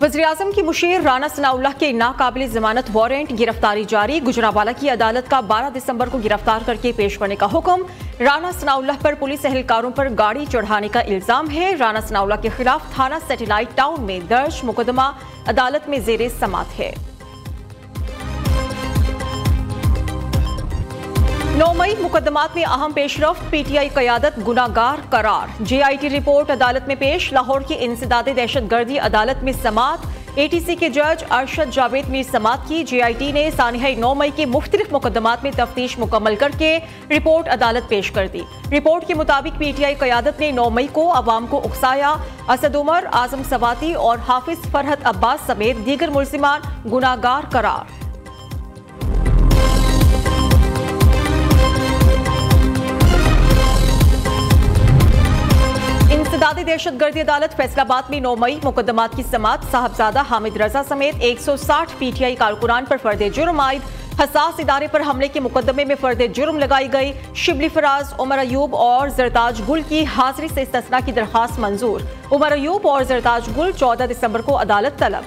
वज़ीर-ए-आज़म की मुशीर राना सनाउल्लाह के नाकाबिल जमानत वारंट गिरफ्तारी जारी। गुजरांवाला की अदालत का 12 दिसंबर को गिरफ्तार करके पेश करने का हुक्म। राना सनाउल्लाह पर पुलिस एहलकारों पर गाड़ी चढ़ाने का इल्जाम है। राना सनाउल्लाह के खिलाफ थाना सैटेलाइट टाउन में दर्ज मुकदमा अदालत में जेरे समात है। 9 मई मुकदमात में अहम पेशरफ्त, पीटीआई क़यादत गुनाहगार करार। JIT रिपोर्ट अदालत में पेश। लाहौर की इंसदादे दहशतगर्दी अदालत में समात। ATC के जज अरशद जावेद में समात की। JIT ने सानिया 9 मई के मुख्तलिफ मुकदमात में तफ्तीश मुकम्मल करके रिपोर्ट अदालत पेश कर दी। रिपोर्ट के मुताबिक पीटीआई क़यादत ने 9 मई को अवाम को उकसाया। असद उमर, आजम सवाती और हाफिज फरहत अब्बास समेत दीगर मुल्जिमान गुनाहगार करार। इंसदादी दहशतगर्दी अदालत फैसलाबाद में 9 मई मुकदमात की समात। साहबजादा हामिद रजा समेत 160 पीटीआई कारकुनान पर फर्द जुर्म आयद। हसास इदारे पर हमले के मुकदमे में फर्द जुर्म लगाई गई। शिबली फराज, उमर अयूब और जरताज गुल की हाजिरी से इस्तिस्ना की दरखास्त मंजूर। उमर अयूब और जरताज गुल 14 दिसंबर को अदालत तलब।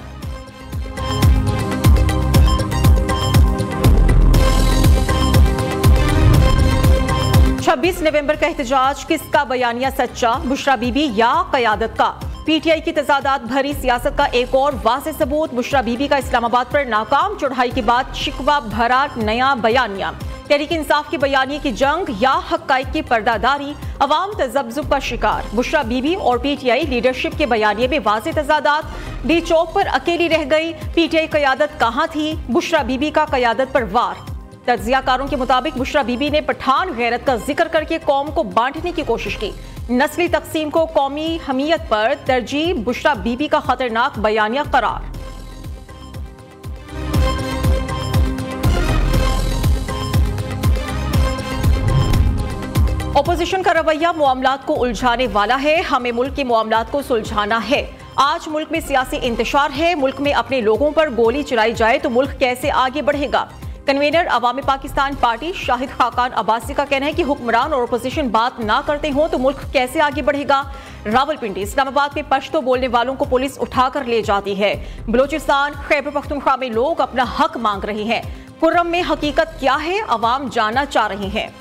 26 नवंबर का एहतजाज, किसका बयानिया सच्चा, बुशरा बीबी या क़यादत का? पीटीआई की तजादात भरी सियासत का एक और वाज़ेह सबूत। बुशरा बीबी का इस्लामाबाद पर नाकाम चढ़ाई के बाद शिकवा भरा नया बयानिया। तहरीक इंसाफ के बयानिए की जंग या हक़ाइक़ की पर्दादारी, अवाम तज़ब्ज़ुब का शिकार। बुशरा बीबी और पीटीआई लीडरशिप के बयानिए में वाज़ेह तजादात। डी चौक पर अकेली रह गई, पीटीआई क़यादत कहाँ थी? बुशरा बीबी का क़यादत पर वार। तज्जियाकारों के मुताबिक बुशरा बीबी ने पठान गैरत का जिक्र करके कौम को बांटने की कोशिश की। नस्ली तकसीम को कौमी हमीयत पर तरजीह, बुशरा बीबी का खतरनाक बयानिया करार। ओपोजिशन का रवैया मामलात को उलझाने वाला है। हमें मुल्क के मामलात को सुलझाना है। आज मुल्क में सियासी इंतशार है। मुल्क में अपने लोगों पर गोली चलाई जाए तो मुल्क कैसे आगे बढ़ेगा? कन्वीनर अवामी पाकिस्तान पार्टी शाहिद खाकान अब्बासी का कहना है कि हुक्मरान और अपोजिशन बात ना करते हों तो मुल्क कैसे आगे बढ़ेगा? रावलपिंडी, इस्लामाबाद में पश्तो बोलने वालों को पुलिस उठाकर ले जाती है। बलूचिस्तान, खैबर पख्तूनख्वा में लोग अपना हक मांग रहे हैं। कुर्रम में हकीकत क्या है, अवाम जानना चाह रहे हैं।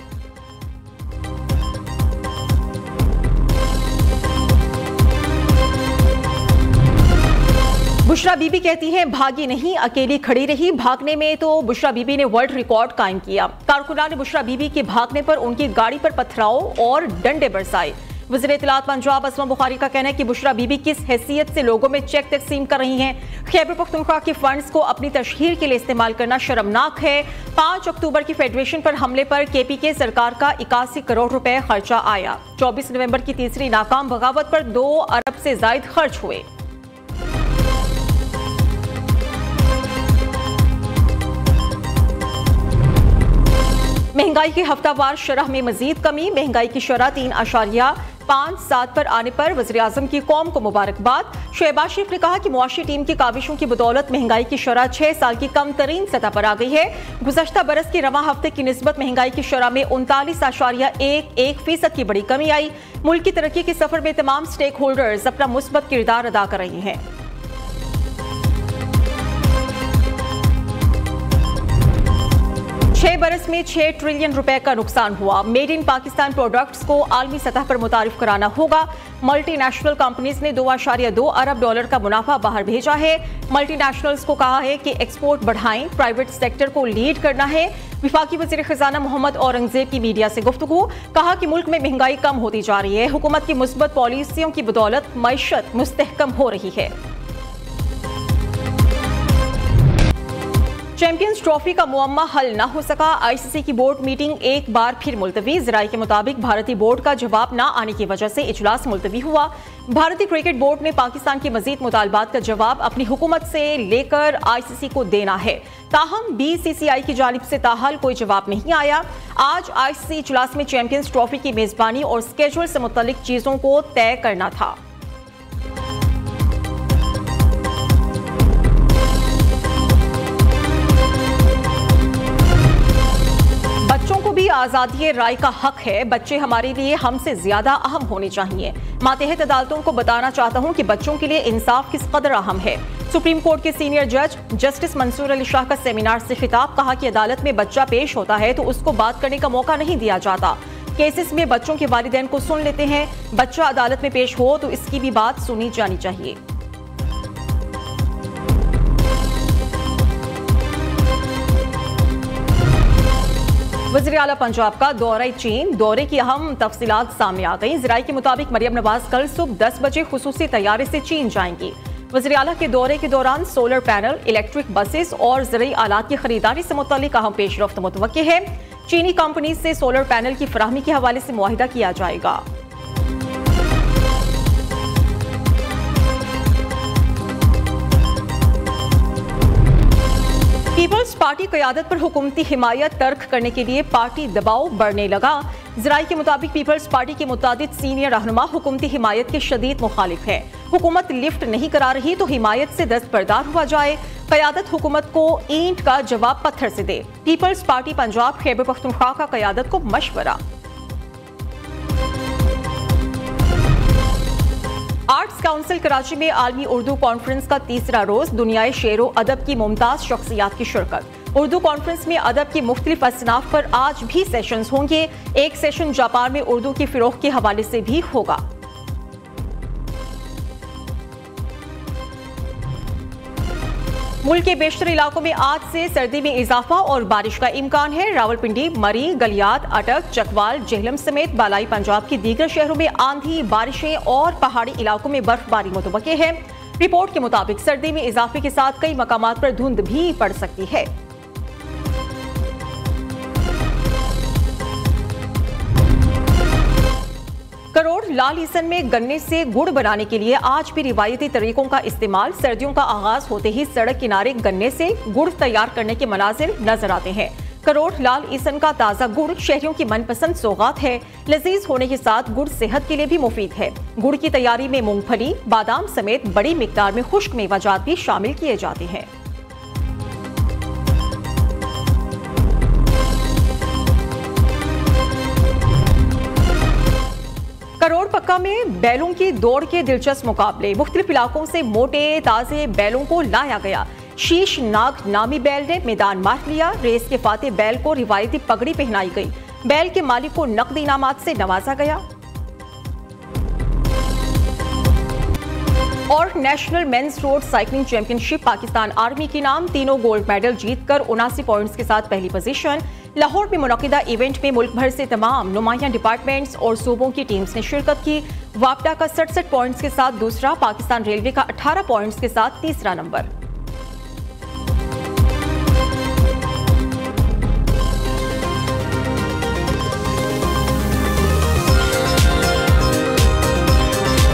बुशरा बीबी कहती हैं भागी नहीं, अकेली खड़ी रही। भागने में तो बुशरा बीबी ने वर्ल्ड रिकॉर्ड कायम किया। कारकुनान ने बुशरा बीबी के भागने पर उनकी गाड़ी पर पथराव और डंडे बरसाए। वज़ीर इत्तलात पंजाब असमा बुखारी का कहना है कि बुशरा बीबी किस हैसियत से लोगों में चेक तकसीम कर रही हैं। खैबर पख्तूनख्वा के फंड्स को अपनी तशहीर के लिए इस्तेमाल करना शर्मनाक है। 5 अक्टूबर की फेडरेशन पर हमले पर KPK सरकार का 81 करोड़ रुपए खर्चा आया। 24 नवंबर की तीसरी नाकाम बगावत पर 2 अरब से जायद खर्च हुए। महंगाई की हफ्तावार शरह में मजीद कमी। महंगाई की शरह 3.57 पर आने पर वज़ीर-ए-आज़म की कौम को मुबारकबाद। शहबाज शरीफ ने कहा कि मुआशी टीम की काविशों की बदौलत महंगाई की शरह 6 साल की कम तरीन सतह पर आ गई है। गुज़श्ता बरस की रवां हफ्ते की निस्बत महंगाई की शरह में 39.11% की बड़ी कमी आई। मुल्क की तरक्की के सफर में तमाम स्टेक होल्डर्स अपना मुस्बत किरदार अदा कर रही हैं। 6 बरस में 6 ट्रिलियन रुपए का नुकसान हुआ। मेड इन पाकिस्तान प्रोडक्ट्स को आलमी सतह पर मुतारिफ कराना होगा। मल्टीनेशनल कंपनीज ने 2.2 अरब डॉलर का मुनाफा बाहर भेजा है। मल्टीनेशनल्स को कहा है कि एक्सपोर्ट बढ़ाएं, प्राइवेट सेक्टर को लीड करना है। विफाकी वज़ीर खजाना मोहम्मद औरंगजेब की मीडिया से गुफ्तगू, कहा कि मुल्क में महंगाई कम होती जा रही है। हुकूमत की मुस्बत पॉलिसियों की बदौलत मईशत मुस्तहकम हो रही है। चैंपियंस ट्रॉफी का मुअम्मा हल न हो सका। ICC की बोर्ड मीटिंग एक बार फिर मुलतवी। ज़राए के मुताबिक भारतीय बोर्ड का जवाब न आने की वजह से इजलास मुलतवी हुआ। भारतीय क्रिकेट बोर्ड ने पाकिस्तान के मजीद मुतालबात का जवाब अपनी हुकूमत से लेकर ICC को देना है। ताहम BCCI की जानिब से ताहाल कोई जवाब नहीं आया। आज ICC इजलास में चैंपियंस ट्रॉफी की मेजबानी और स्केड्यूल से मुतल्लिक चीजों को तय करना था। बच्चों को भी आज़ादी राय का हक है। बच्चे हमारे लिए हमसे ज्यादा अहम होने चाहिए। मातहत अदालतों को बताना चाहता हूँ कि बच्चों के लिए इंसाफ किस कदर अहम है। सुप्रीम कोर्ट के सीनियर जज जस्टिस मंसूर अली शाह का सेमिनार से खिताब, कहा कि अदालत में बच्चा पेश होता है तो उसको बात करने का मौका नहीं दिया जाता। केसेस में बच्चों के वालिदैन को सुन लेते हैं, बच्चा अदालत में पेश हो तो इसकी भी बात सुनी जानी चाहिए। वज़ीर आला पंजाब का दौरा चीन, दौरे की अहम तफसीलात सामने आ गई। ज़राए के मुताबिक मरियम नवाज कल सुबह 10 बजे खुसूसी तैयारे से चीन जाएंगी। वज़ीर आला के दौरे के दौरान सोलर पैनल, इलेक्ट्रिक बसेस और ज़रूरी आलात की खरीदारी से मुताल्लिक अहम पेशरफ्त मुतवक्की है। चीनी कंपनी से सोलर पैनल की फराहमी के हवाले से मुआहिदा किया जाएगा। पीपल्स पार्टी क़यादत पर हुकूमती हिमायत तर्क करने के लिए पार्टी दबाव बढ़ने लगा। ज़राए के मुताबिक पीपल्स पार्टी के मुतादिद सीनियर रहनुमा हुकूमती हिमायत के शदीद मुखालिफ है। हुकूमत लिफ्ट नहीं करा रही तो हिमायत से दस्तबरदार हुआ जाए। क़यादत हुकूमत को ईंट का जवाब पत्थर से दे। पीपल्स पार्टी पंजाब खैबर पख्तूनख्वा का क़यादत को मशवरा। आर्ट्स काउंसिल कराची में आलमी उर्दू कॉन्फ्रेंस का तीसरा रोज, दुनियाए शेरो अदब की मुमताज शख्सियात की शिरकत। उर्दू कॉन्फ्रेंस में अदब की मुख्तलिफ असनाफ पर आज भी सेशंस होंगे। एक सेशन जापान में उर्दू की फिरोग के हवाले से भी होगा। मुल्क के बेशतर इलाकों में आज से सर्दी में इजाफा और बारिश का इम्कान है। रावलपिंडी, मरी, गलियात, अटक, चकवाल, जेहलम समेत बालाई पंजाब के दीगर शहरों में आंधी, बारिशें और पहाड़ी इलाकों में बर्फबारी मुतवक्के है। रिपोर्ट के मुताबिक सर्दी में इजाफे के साथ कई मकामात पर धुंध भी पड़ सकती है। करोड़ लाल ईसन में गन्ने से गुड़ बनाने के लिए आज भी रिवायती तरीकों का इस्तेमाल। सर्दियों का आगाज होते ही सड़क किनारे गन्ने से गुड़ तैयार करने के मनाजिर नजर आते हैं। करोड़ लाल ईसन का ताज़ा गुड़ शहरियों की मनपसंद सौगात है। लजीज होने के साथ गुड़ सेहत के लिए भी मुफीद है। गुड़ की तैयारी में मूंगफली, बादाम समेत बड़ी मिकदार में खुश्क मेवाजात भी शामिल किए जाते हैं। करोड़ पक्का में बैलों की दौड़ के दिलचस्प मुकाबले। मुख्तलिफ इलाकों से मोटे ताजे बैलों को लाया गया। शीश नाग नामी बैल ने मैदान मार लिया। रेस के फाते बैल को रिवायती पगड़ी पहनाई गई। बैल के मालिक को नकदी इनामात से नवाजा गया। और national men's road cycling championship Pakistan army के नाम, तीनों गोल्ड मेडल जीतकर 79 पॉइंट्स के साथ पहली पोजीशन। लाहौर में मुनक्किदा इवेंट में मुल्क भर से तमाम नुमाइयां डिपार्टमेंट्स और सूबों की टीम्स ने शिरकत की। वापडा का 67 पॉइंट्स के साथ दूसरा, पाकिस्तान रेलवे का 18 पॉइंट्स के साथ तीसरा नंबर।